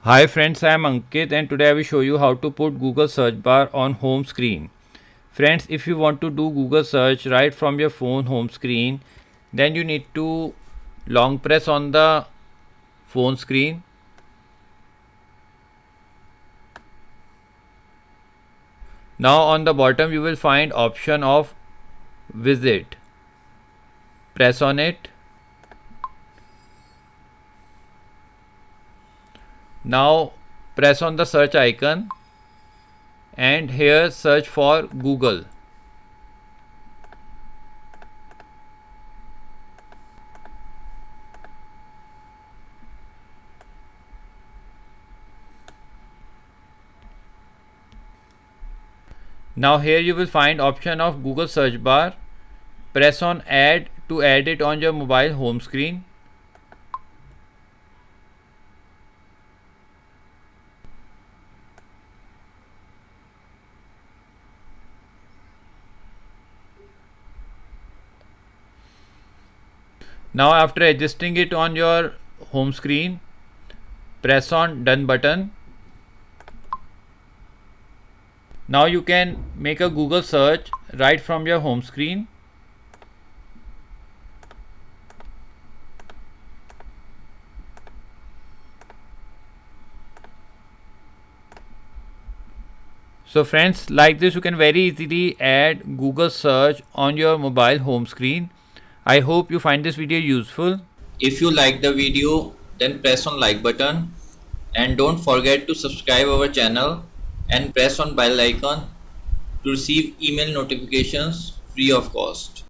Hi friends, I am Ankit and today I will show you how to put Google search bar on home screen. Friends, if you want to do Google search right from your phone home screen, then you need to long press on the phone screen. Now on the bottom you will find option of visit. Press on it. Now press on the search icon and here search for Google. Now here you will find option of Google search bar. Press on add to add it on your mobile home screen. Now after adjusting it on your home screen, press on done button. Now you can make a Google search right from your home screen. So friends, like this you can very easily add Google search on your mobile home screen. I hope you find this video useful. If you like the video, then press on like button and don't forget to subscribe our channel and press on bell icon to receive email notifications free of cost.